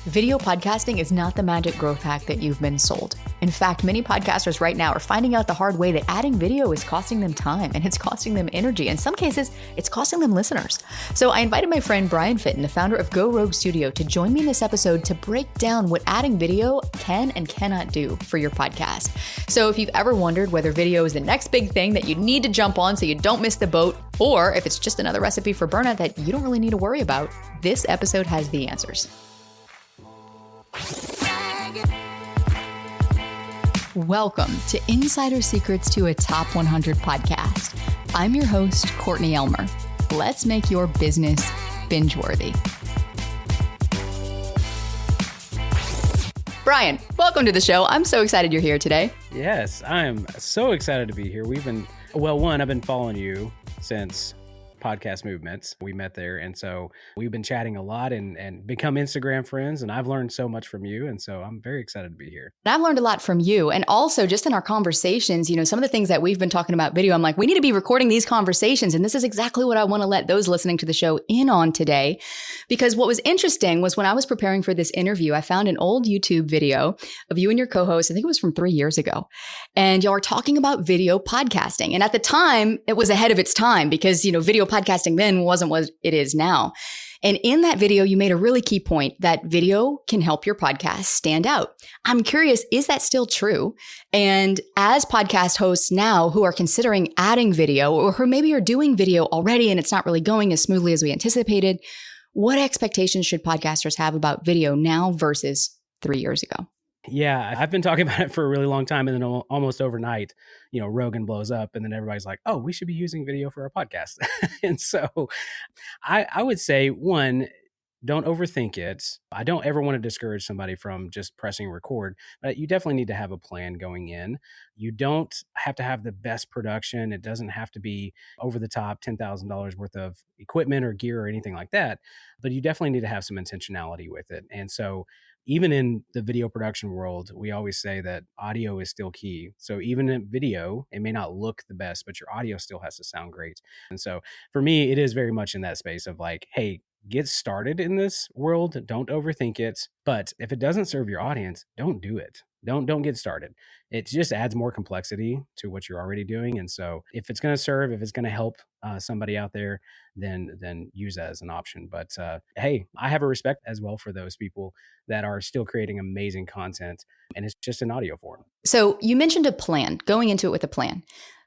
Video podcasting is not the magic growth hack that you've been sold. In fact, many podcasters right now are finding out the hard way that adding video is costing them time and it's costing them energy. In some cases, it's costing them listeners. So I invited my friend Bryan Fittin, the founder of GoRogue Studio, to join me in this episode to break down what adding video can and cannot do for your podcast. So if you've ever wondered whether video is the next big thing that you need to jump on so you don't miss the boat, or if it's just another recipe for burnout that you don't really need to worry about, this episode has the answers. Welcome to Insider Secrets to a Top 100 podcast. I'm your host, Courtney Elmer. Let's make your business binge-worthy. Bryan, welcome to the show. I'm so excited you're here today. Yes, I'm so excited to be here. I've been following you since Podcast Movements. We met there. And so we've been chatting a lot and become Instagram friends. And I've learned so much from you. And so I'm very excited to be here. I've learned a lot from you. And also just in our conversations, some of the things that we've been talking about video, I'm like, we need to be recording these conversations. And this is exactly what I want to let those listening to the show in on today. Because what was interesting was when I was preparing for this interview, I found an old YouTube video of you and your co-host. I think it was from 3 years ago. And y'all were talking about video podcasting. And at the time, it was ahead of its time because, video podcasting then wasn't what it is now. And in that video, you made a really key point that video can help your podcast stand out. I'm curious, is that still true? And as podcast hosts now who are considering adding video or who maybe are doing video already and it's not really going as smoothly as we anticipated, what expectations should podcasters have about video now versus 3 years ago? Yeah, I've been talking about it for a really long time. And then almost overnight, Rogan blows up and then everybody's like, oh, we should be using video for our podcast. And so I would say, one, don't overthink it. I don't ever want to discourage somebody from just pressing record, but you definitely need to have a plan going in. You don't have to have the best production. It doesn't have to be over the top $10,000 worth of equipment or gear or anything like that, but you definitely need to have some intentionality with it. And so even in the video production world, we always say that audio is still key. So even in video, it may not look the best, but your audio still has to sound great. And so for me, it is very much in that space of like, hey, get started in this world. Don't overthink it. But if it doesn't serve your audience, don't do it. Don't get started. It just adds more complexity to what you're already doing. And so if it's going to serve, if it's going to help somebody out there, then use that as an option. But hey, I have a respect as well for those people that are still creating amazing content and it's just in audio form. So you mentioned a plan, going into it with a plan.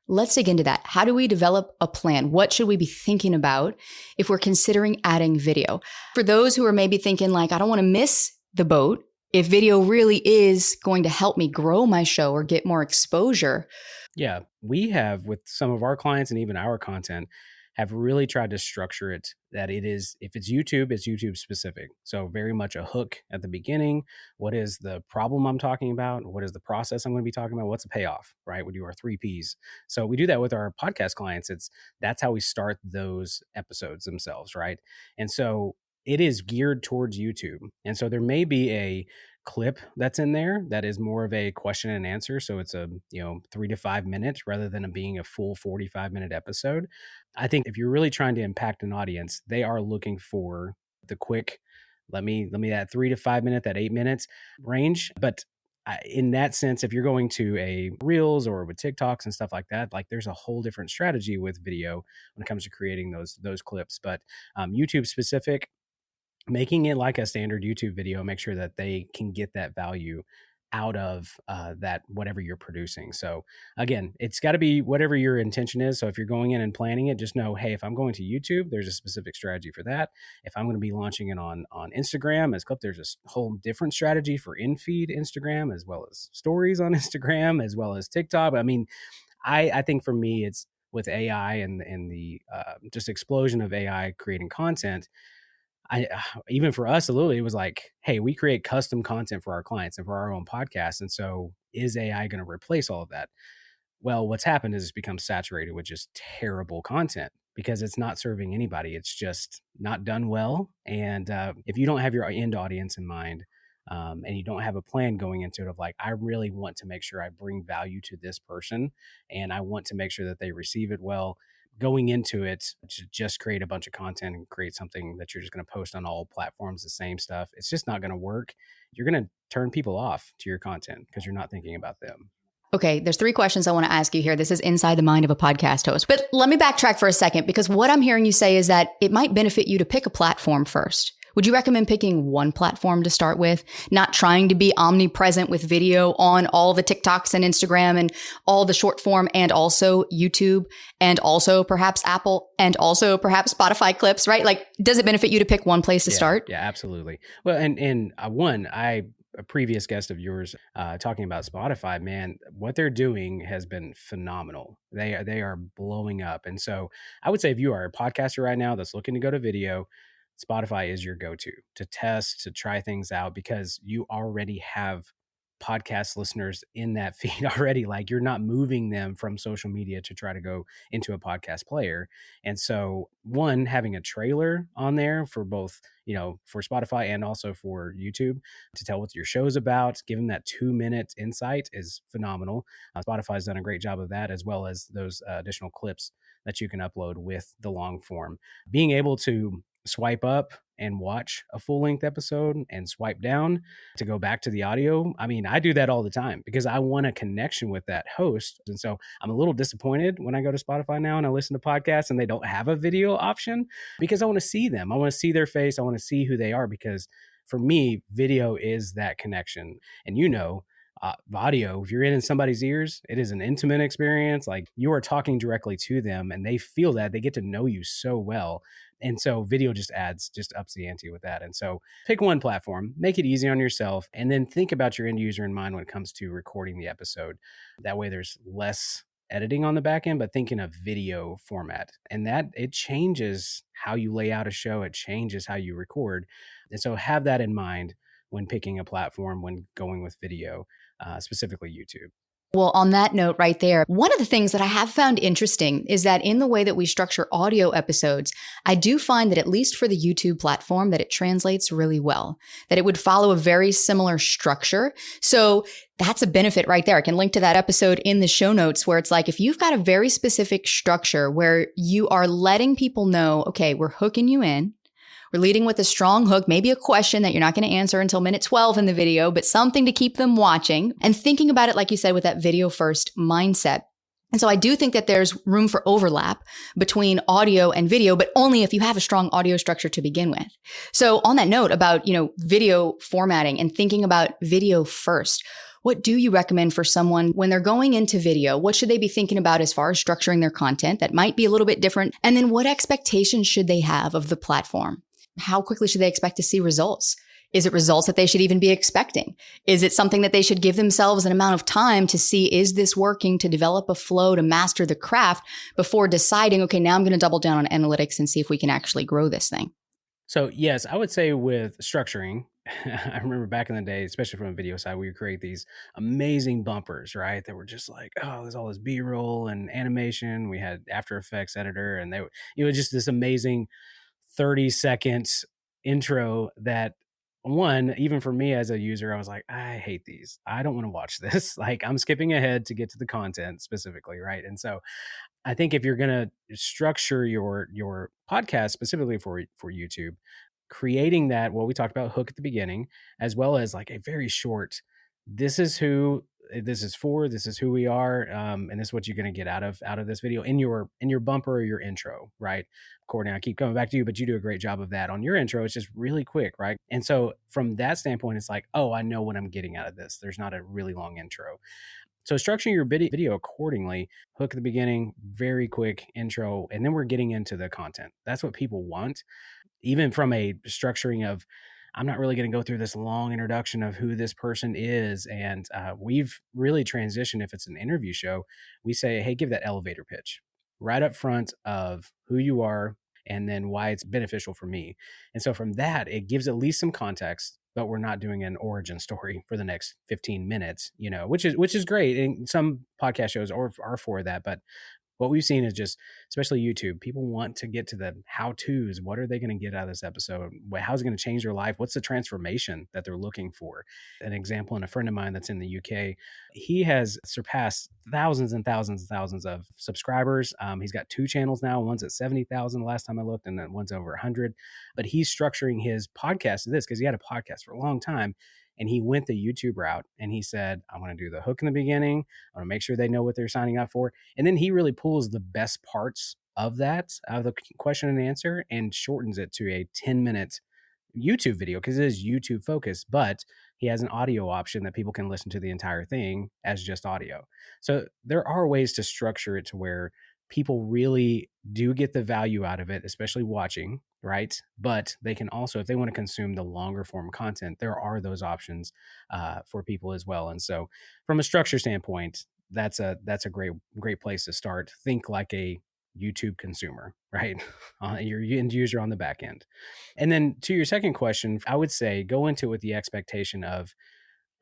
Let's dig into that. How do we develop a plan? What should we be thinking about if we're considering adding video? For those who are maybe thinking like, I don't want to miss the boat, if video really is going to help me grow my show or get more exposure. Yeah, we have with some of our clients and even our content have really tried to structure it that it is, if it's YouTube specific. So very much a hook at the beginning. What is the problem I'm talking about? What is the process I'm going to be talking about? What's the payoff, right? We do our 3 Ps. So we do that with our podcast clients. That's how we start those episodes themselves, right? And so it is geared towards YouTube. And so there may be a clip that's in there that is more of a question and answer. So it's a 3 to 5 minutes rather than it being a full 45-minute episode. I think if you're really trying to impact an audience, they are looking for the quick, let me that 3 to 5 minute, that 8 minutes range. But in that sense, if you're going to a Reels or with TikToks and stuff like that, like there's a whole different strategy with video when it comes to creating those clips. But YouTube specific, making it like a standard YouTube video, make sure that they can get that value out of that, whatever you're producing. So again, it's got to be whatever your intention is. So if you're going in and planning it, just know, hey, if I'm going to YouTube, there's a specific strategy for that. If I'm going to be launching it on Instagram as clip, there's a whole different strategy for in-feed Instagram, as well as stories on Instagram, as well as TikTok. I mean, I think for me, it's with AI and the just explosion of AI creating content. Even for us, it was like, hey, we create custom content for our clients and for our own podcast. And so is AI going to replace all of that? Well, what's happened is it's become saturated with just terrible content because it's not serving anybody. It's just not done well. And if you don't have your end audience in mind, and you don't have a plan going into it of like, I really want to make sure I bring value to this person and I want to make sure that they receive it well, going into it to just create a bunch of content and create something that you're just going to post on all platforms, the same stuff, it's just not going to work. You're going to turn people off to your content because you're not thinking about them. Okay, there's 3 questions I want to ask you here. This is inside the mind of a podcast host. But let me backtrack for a second, because what I'm hearing you say is that it might benefit you to pick a platform first. Would you recommend picking one platform to start with, not trying to be omnipresent with video on all the TikToks and Instagram and all the short form, and also YouTube, and also perhaps Apple, and also perhaps Spotify clips, right? Like, does it benefit you to pick one place to start? Yeah, absolutely. Well, a previous guest of yours talking about Spotify, man, what they're doing has been phenomenal. They are blowing up. And so I would say if you are a podcaster right now that's looking to go to video, Spotify is your go-to to test, to try things out, because you already have podcast listeners in that feed already. Like, you're not moving them from social media to try to go into a podcast player. And so one, having a trailer on there for both, for Spotify and also for YouTube to tell what your show's about, give them that 2-minute insight is phenomenal. Spotify's done a great job of that, as well as those additional clips that you can upload with the long form. Being able to swipe up and watch a full-length episode and swipe down to go back to the audio. I mean, I do that all the time because I want a connection with that host. And so I'm a little disappointed when I go to Spotify now and I listen to podcasts and they don't have a video option, because I want to see them. I want to see their face. I want to see who they are, because for me, video is that connection. And audio, if you're in somebody's ears, it is an intimate experience. Like, you are talking directly to them and they feel that, they get to know you so well. And so video just ups the ante with that. And so pick one platform, make it easy on yourself, and then think about your end user in mind when it comes to recording the episode. That way there's less editing on the back end, but thinking of video format, and that it changes how you lay out a show. It changes how you record. And so have that in mind when picking a platform, when going with video, specifically YouTube. Well, on that note right there, one of the things that I have found interesting is that in the way that we structure audio episodes, I do find that, at least for the YouTube platform, that it translates really well, that it would follow a very similar structure. So that's a benefit right there. I can link to that episode in the show notes, where it's like, if you've got a very specific structure where you are letting people know, okay, we're hooking you in, we're leading with a strong hook, maybe a question that you're not going to answer until minute 12 in the video, but something to keep them watching, and thinking about it, like you said, with that video first mindset. And so I do think that there's room for overlap between audio and video, but only if you have a strong audio structure to begin with. So on that note about, video formatting and thinking about video first, what do you recommend for someone when they're going into video? What should they be thinking about as far as structuring their content that might be a little bit different? And then what expectations should they have of the platform? How quickly should they expect to see results? Is it results that they should even be expecting? Is it something that they should give themselves an amount of time to see, is this working, to develop a flow, to master the craft before deciding, okay, now I'm going to double down on analytics and see if we can actually grow this thing? So yes, I would say with structuring, I remember back in the day, especially from a video side, we would create these amazing bumpers, right? That were just like, oh, there's all this B-roll and animation. We had After Effects editor, and it was just this amazing 30-second intro that, one, even for me as a user, I was like, I hate these. I don't want to watch this. Like, I'm skipping ahead to get to the content specifically, right? And so I think if you're going to structure your podcast specifically for YouTube, creating that, well, we talked about hook at the beginning, as well as like a very short, this is who this is for, this is who we are, and this is what you're going to get out of this video in your bumper or your intro, right? Courtney, I keep coming back to you, but you do a great job of that on your intro. It's just really quick, right? And so from that standpoint, it's like, oh, I know what I'm getting out of this. There's not a really long intro. So structuring your video accordingly, hook at the beginning, very quick intro, and then we're getting into the content. That's what people want. Even from a structuring of, I'm not really going to go through this long introduction of who this person is. And we've really transitioned, if it's an interview show, we say, hey, give that elevator pitch right up front of who you are and then why it's beneficial for me. And so from that, it gives at least some context, but we're not doing an origin story for the next 15 minutes, which is great. And some podcast shows are for that, but what we've seen is just, especially YouTube, people want to get to the how-tos. What are they going to get out of this episode? How's it going to change their life? What's the transformation that they're looking for? An example, and a friend of mine that's in the UK, he has surpassed thousands and thousands and thousands of subscribers. He's got 2 channels now. One's at 70,000 the last time I looked, and then one's over 100. But he's structuring his podcast to this because he had a podcast for a long time. And he went the YouTube route, and he said, I want to do the hook in the beginning. I want to make sure they know what they're signing up for. And then he really pulls the best parts of that, out of the question and answer, and shortens it to a 10-minute YouTube video because it is YouTube focused, but he has an audio option that people can listen to the entire thing as just audio. So there are ways to structure it to where people really do get the value out of it, especially watching, right? But they can also, if they want to consume the longer form content, there are those options for people as well. And so from a structure standpoint, that's a great place to start. Think like a YouTube consumer, right? Your end user on the back end. And then to your second question, I would say go into it with the expectation of,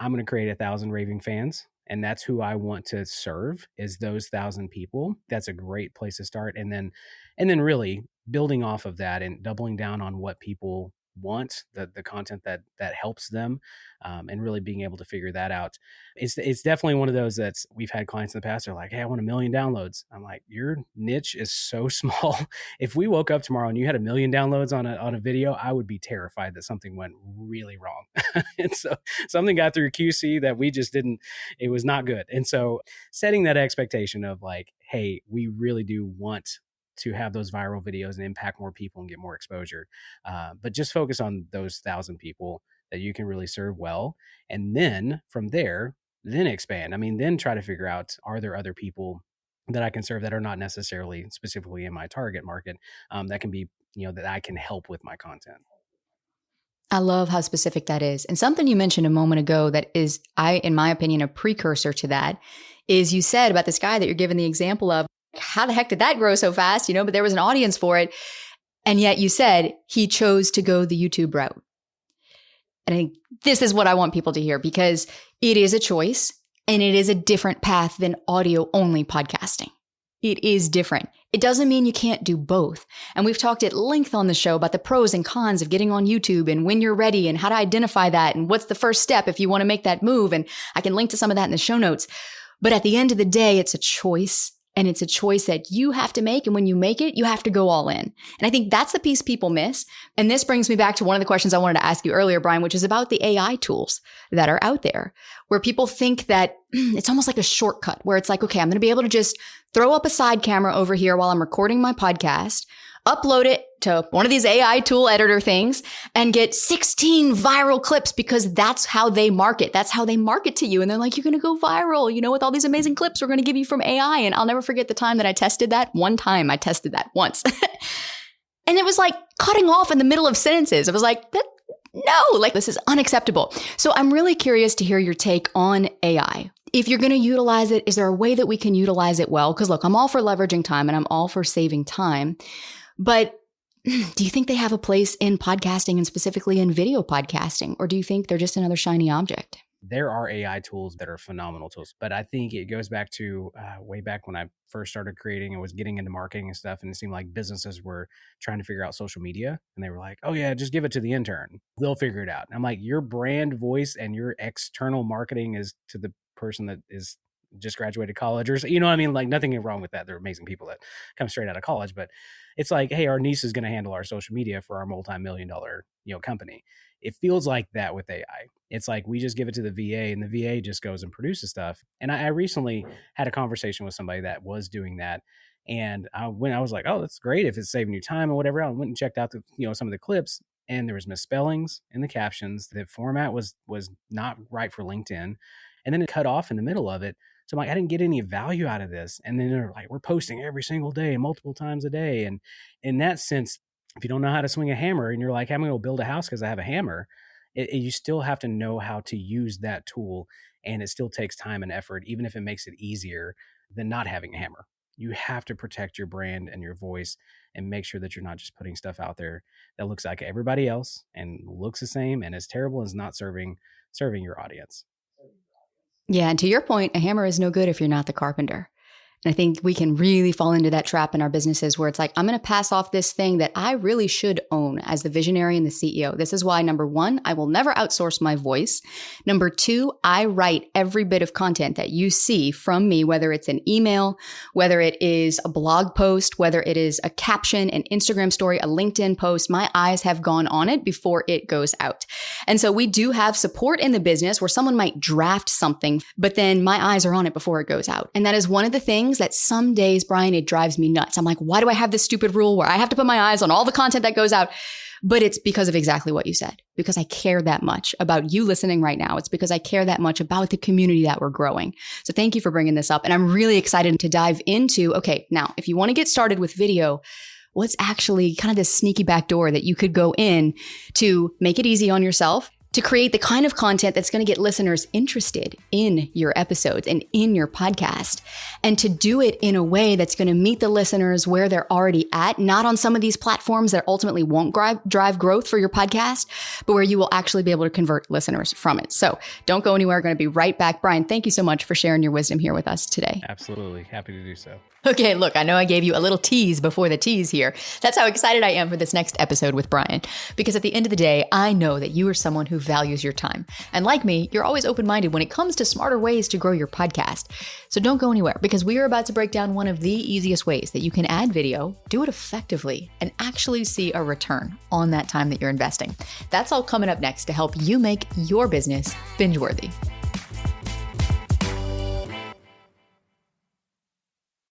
I'm going to create 1,000 raving fans, and that's who I want to serve, is those 1,000 people. That's a great place to start. And then really building off of that and doubling down on what people want, the content that helps them, and really being able to figure that out. It's definitely one of those that's, we've had clients in the past, they're like, hey, I want 1 million downloads. I'm like, your niche is so small. If we woke up tomorrow and you had 1 million downloads on a video, I would be terrified that something went really wrong. And so something got through QC that we just didn't, it was not good. And so setting that expectation of like, hey, we really do want to have those viral videos and impact more people and get more exposure. But just focus on those 1,000 people that you can really serve well. And then from there, then expand. I mean, then try to figure out, are there other people that I can serve that are not necessarily specifically in my target market, that can be, that I can help with my content. I love how specific that is. And something you mentioned a moment ago that is, in my opinion, a precursor to that is you said about this guy that you're giving the example of, how the heck did that grow so fast? But there was an audience for it. And yet you said he chose to go the YouTube route. And I think this is what I want people to hear, because it is a choice and it is a different path than audio only podcasting. It is different. It doesn't mean you can't do both. And we've talked at length on the show about the pros and cons of getting on YouTube and when you're ready and how to identify that and what's the first step if you want to make that move. And I can link to some of that in the show notes. But at the end of the day, it's a choice. And it's a choice that you have to make. And when you make it, you have to go all in. And I think that's the piece people miss. And this brings me back to one of the questions I wanted to ask you earlier, Bryan, which is about the AI tools that are out there, where people think that it's almost like a shortcut, where it's like, okay, I'm going to be able to just throw up a side camera over here while I'm recording my podcast, upload it to one of these AI tool editor things, and get 16 viral clips, because that's how they market. That's how they market to you. And they're like, you're going to go viral, with all these amazing clips we're going to give you from AI. And I'll never forget the time that I tested that. One time I tested that once. And it was like cutting off in the middle of sentences. I was like, no, this is unacceptable. So I'm really curious to hear your take on AI. If you're going to utilize it, is there a way that we can utilize it well? Because look, I'm all for leveraging time and I'm all for saving time. But do you think they have a place in podcasting and specifically in video podcasting? Or do you think they're just another shiny object? There are AI tools that are phenomenal tools, but I think it goes back to way back when I first started creating and was getting into marketing and stuff. And it seemed like businesses were trying to figure out social media, and they were like, oh yeah, just give it to the intern. They'll figure it out. And I'm like, your brand voice and your external marketing is to the person that is just graduated college, or like nothing wrong with that. They're amazing people that come straight out of college, but it's like, hey, our niece is going to handle our social media for our multi-million-dollar company. It feels like that with AI. It's like we just give it to the VA and the VA just goes and produces stuff. And I recently had a conversation with somebody that was doing that. And I was like, oh, that's great if it's saving you time or whatever. I went and checked out some of the clips, and there was misspellings in the captions. The format was not right for LinkedIn. And then it cut off in the middle of it. So I'm like, I didn't get any value out of this. And then they're like, we're posting every single day, multiple times a day. And in that sense, if you don't know how to swing a hammer and you're like, I'm going to build a house because I have a hammer, you still have to know how to use that tool. And it still takes time and effort, even if it makes it easier than not having a hammer. You have to protect your brand and your voice and make sure that you're not just putting stuff out there that looks like everybody else and looks the same and is terrible and is not serving your audience. Yeah. And to your point, a hammer is no good if you're not the carpenter. And I think we can really fall into that trap in our businesses where it's like, I'm going to pass off this thing that I really should own as the visionary and the CEO. This is why, number one, I will never outsource my voice. Number two, I write every bit of content that you see from me, whether it's an email, whether it is a blog post, whether it is a caption, an Instagram story, a LinkedIn post. My eyes have gone on it before it goes out. And so we do have support in the business where someone might draft something, but then my eyes are on it before it goes out. And that is one of the things that some days, Bryan, it drives me nuts. I'm like, why do I have this stupid rule where I have to put my eyes on all the content that goes out? But it's because of exactly what you said, because I care that much about you listening right now. It's because I care that much about the community that we're growing. So thank you for bringing this up. And I'm really excited to dive into, okay, now, if you want to get started with video, what's actually kind of this sneaky back door that you could go in to make it easy on yourself, to create the kind of content that's going to get listeners interested in your episodes and in your podcast, and to do it in a way that's going to meet the listeners where they're already at, not on some of these platforms that ultimately won't drive growth for your podcast, but where you will actually be able to convert listeners from it. So don't go anywhere. We're going to be right back. Bryan, thank you so much for sharing your wisdom here with us today. Absolutely. Happy to do so. Okay, look, I know I gave you a little tease before the tease here. That's how excited I am for this next episode with Bryan, because at the end of the day, I know that you are someone who values your time. And like me, you're always open-minded when it comes to smarter ways to grow your podcast. So don't go anywhere, because we are about to break down one of the easiest ways that you can add video, do it effectively, and actually see a return on that time that you're investing. That's all coming up next to help you make your business binge-worthy.